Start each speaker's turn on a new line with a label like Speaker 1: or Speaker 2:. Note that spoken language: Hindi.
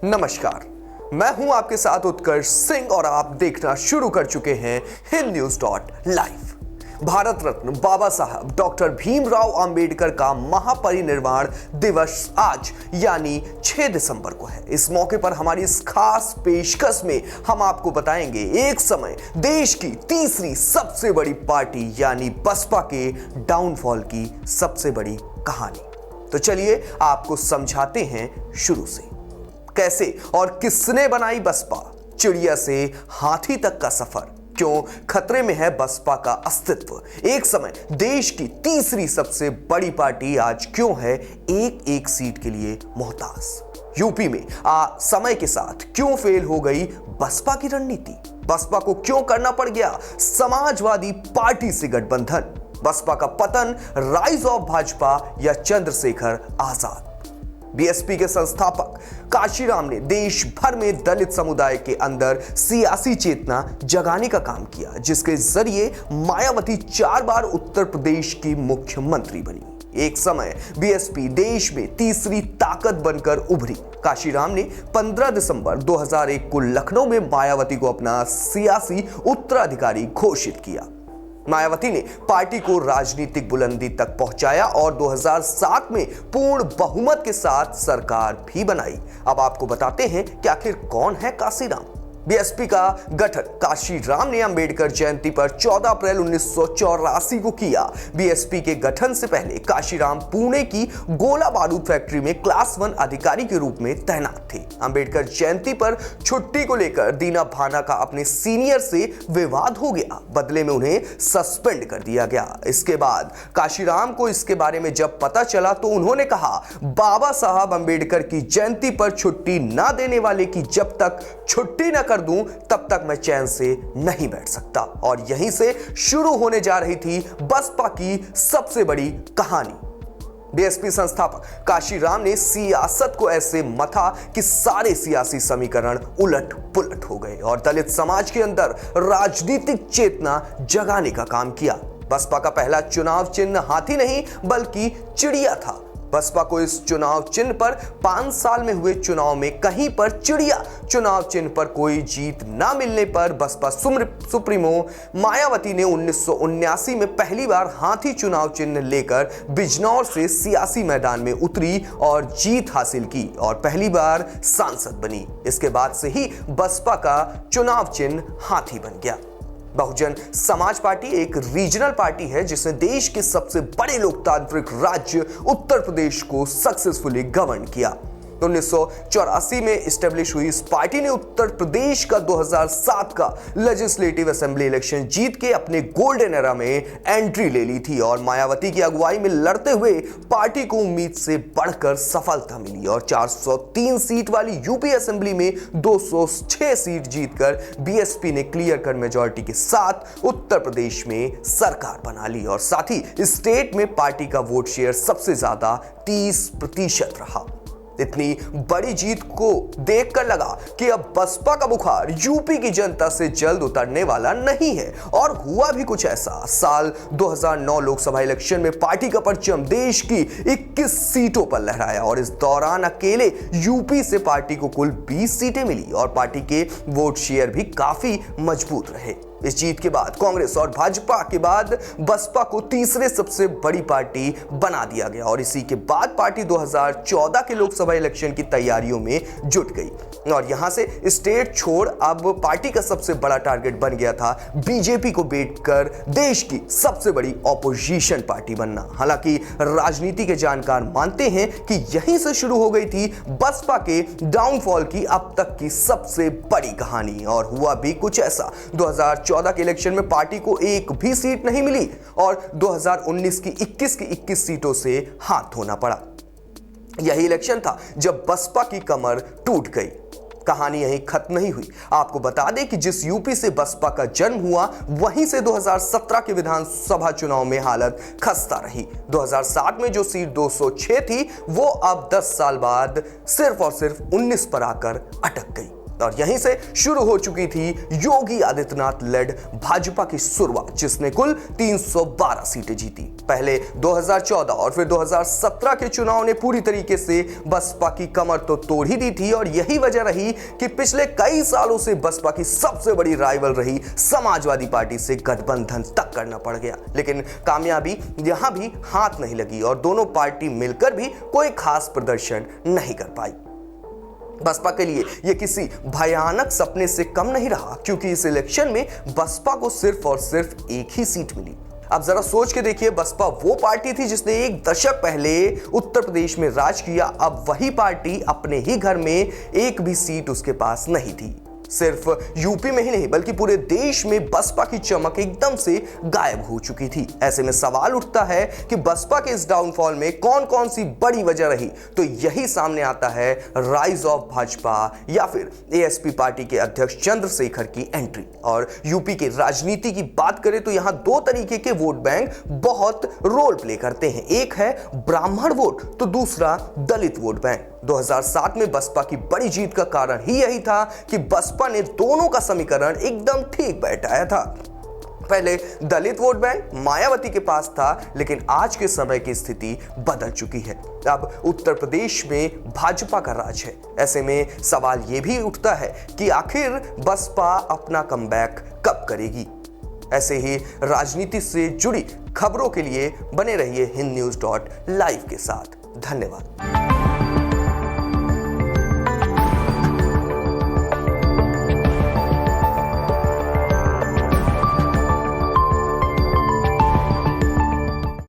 Speaker 1: नमस्कार, मैं हूं आपके साथ उत्कर्ष सिंह और आप देखना शुरू कर चुके हैं हिंद न्यूज लाइव। भारत रत्न बाबा साहब डॉक्टर भीमराव अंबेडकर का महापरिनिर्वाण दिवस आज यानी 6 दिसंबर को है। इस मौके पर हमारी इस खास पेशकश में हम आपको बताएंगे एक समय देश की तीसरी सबसे बड़ी पार्टी यानी बसपा के डाउनफॉल की सबसे बड़ी कहानी। तो चलिए आपको समझाते हैं शुरू से, कैसे और किसने बनाई बसपा। चिड़िया से हाथी तक का सफर, क्यों खतरे में है बसपा का अस्तित्व। एक समय देश की तीसरी सबसे बड़ी पार्टी आज क्यों है एक एक सीट के लिए मोहताज। यूपी में समय के साथ क्यों फेल हो गई बसपा की रणनीति। बसपा को क्यों करना पड़ गया समाजवादी पार्टी से गठबंधन। बसपा का पतन राइज ऑफ भाजपा या चंद्रशेखर आजाद। बीएसपी के संस्थापक काशीराम ने देश भर में दलित समुदाय के अंदर सियासी चेतना जगाने का काम किया, जिसके जरिए मायावती 4 बार उत्तर प्रदेश की मुख्यमंत्री बनी। एक समय बीएसपी देश में तीसरी ताकत बनकर उभरी। काशीराम ने 15 दिसंबर 2001 को लखनऊ में मायावती को अपना सियासी उत्तराधिकारी घोषित किया। मायावती ने पार्टी को राजनीतिक बुलंदी तक पहुंचाया और 2007 में पूर्ण बहुमत के साथ सरकार भी बनाई। अब आपको बताते हैं कि आखिर कौन है काशीराम। बीएसपी का गठन काशीराम ने अंबेडकर जयंती पर 14 अप्रैल 1984 को किया। बीएसपी के गठन से पहले काशीराम पुणे की गोला बारूद फैक्ट्री में क्लास 1 अधिकारी के रूप में तैनात थे। अंबेडकर जयंती पर छुट्टी को लेकर दीना भाना का अपने सीनियर से विवाद हो गया। बदले में उन्हें सस्पेंड कर दिया गया। इसके बाद काशीराम को इसके बारे में जब पता चला तो उन्होंने कहा, बाबा साहब अंबेडकर की जयंती पर छुट्टी ना देने वाले की जब तक छुट्टी न कर दूं तब तक मैं चैन से नहीं बैठ सकता। और यहीं से शुरू होने जा रही थी बसपा की सबसे बड़ी कहानी। बीएसपी संस्थापक काशीराम ने सियासत को ऐसे मथा कि सारे सियासी समीकरण उलट पुलट हो गए और दलित समाज के अंदर राजनीतिक चेतना जगाने का काम किया। बसपा का पहला चुनाव चिन्ह हाथी नहीं बल्कि चिड़िया था। बसपा को इस चुनाव चिन्ह पर 5 साल में हुए चुनाव में कहीं पर चिड़िया चुनाव चिन्ह पर कोई जीत ना मिलने पर बसपा सुप्रीमो मायावती ने 1979 में पहली बार हाथी चुनाव चिन्ह लेकर बिजनौर से सियासी मैदान में उतरी और जीत हासिल की और पहली बार सांसद बनी। इसके बाद से ही बसपा का चुनाव चिन्ह हाथी बन गया। बहुजन समाज पार्टी एक रीजनल पार्टी है जिसने देश के सबसे बड़े लोकतांत्रिक राज्य उत्तर प्रदेश को सक्सेसफुली गवर्न किया। 1984 में एस्टेब्लिश हुई इस पार्टी ने उत्तर प्रदेश का 2007 का लेजिस्लेटिव असेंबली इलेक्शन जीत के अपने गोल्डन एरा में एंट्री ले ली थी और मायावती की अगुवाई में लड़ते हुए पार्टी को उम्मीद से बढ़कर सफलता मिली और 403 सीट वाली यूपी असेंबली में 206 सीट जीतकर बीएसपी ने क्लियर कट मेजॉरिटी के साथ उत्तर प्रदेश में सरकार बना ली और साथ ही स्टेट में पार्टी का वोट शेयर सबसे ज्यादा 30% रहा। इतनी बड़ी जीत को देखकर लगा कि अब बसपा का बुखार यूपी की जनता से जल्द उतरने वाला नहीं है और हुआ भी कुछ ऐसा। साल 2009 लोकसभा इलेक्शन में पार्टी का परचम देश की 21 सीटों पर लहराया और इस दौरान अकेले यूपी से पार्टी को कुल 20 सीटें मिली और पार्टी के वोट शेयर भी काफी मजबूत रहे। इस जीत के बाद कांग्रेस और भाजपा के बाद बसपा को तीसरे सबसे बड़ी पार्टी बना दिया गया और इसी के बाद पार्टी 2014 के लोकसभा इलेक्शन की तैयारियों में जुट गई और यहां से स्टेट छोड़ अब पार्टी का सबसे बड़ा टारगेट बन गया था बीजेपी को बेट कर देश की सबसे बड़ी ऑपोजिशन पार्टी बनना। हालांकि राजनीति के जानकार मानते हैं कि यहीं से शुरू हो गई थी बसपा के डाउनफॉल की अब तक की सबसे बड़ी कहानी और हुआ भी कुछ ऐसा। 2014 के इलेक्शन में पार्टी को एक भी सीट नहीं मिली और 2019 की 21 सीटों से हाथ धोना पड़ा। यही इलेक्शन था जब बसपा की कमर टूट गई। कहानी यहीं खत्म नहीं हुई। आपको बता दें कि जिस यूपी से बसपा का जन्म हुआ वहीं से 2017 के विधानसभा चुनाव में हालत खस्ता रही। 2007 में जो सीट 206 थी वो अब 10 साल बाद सिर्फ और सिर्फ 19 पर आकर अटक गई। और यहीं से शुरू हो चुकी थी योगी आदित्यनाथ लेड भाजपा की शुरुआत, जिसने कुल 312 सीटें जीती। पहले 2014 और फिर 2017 के चुनाव ने पूरी तरीके से बसपा की कमर तो तोड़ ही दी थी और यही वजह रही कि पिछले कई सालों से बसपा की सबसे बड़ी राइवल रही समाजवादी पार्टी से गठबंधन तक करना पड़ गया। लेकिन कामयाबी यहां भी हाथ नहीं लगी और दोनों पार्टी मिलकर भी कोई खास प्रदर्शन नहीं कर पाई। बसपा के लिए यह किसी भयानक सपने से कम नहीं रहा, क्योंकि इस इलेक्शन में बसपा को सिर्फ और सिर्फ एक ही सीट मिली। अब जरा सोच के देखिए, बसपा वो पार्टी थी जिसने एक दशक पहले उत्तर प्रदेश में राज किया। अब वही पार्टी अपने ही घर में एक भी सीट उसके पास नहीं थी। सिर्फ यूपी में ही नहीं बल्कि पूरे देश में बसपा की चमक एकदम से गायब हो चुकी थी। ऐसे में सवाल उठता है कि बसपा के इस डाउनफॉल में कौन कौन सी बड़ी वजह रही। तो यही सामने आता है राइज ऑफ भाजपा या फिर एएसपी पार्टी के अध्यक्ष चंद्रशेखर की एंट्री। और यूपी के राजनीति की बात करें तो यहां दो तरीके के वोट बैंक बहुत रोल प्ले करते हैं। एक है ब्राह्मण वोट तो दूसरा दलित वोट बैंक। 2007 में बसपा की बड़ी जीत का कारण ही यही था कि बसपा ने दोनों का समीकरण एकदम ठीक बैठाया था। पहले दलित वोट बैंक मायावती के पास था, लेकिन आज के समय की स्थिति बदल चुकी है। अब उत्तर प्रदेश में भाजपा का राज है। ऐसे में सवाल यह भी उठता है कि आखिर बसपा अपना कमबैक कब करेगी। ऐसे ही राजनीति से जुड़ी खबरों के लिए बने रहिए HindNews.live के साथ। धन्यवाद।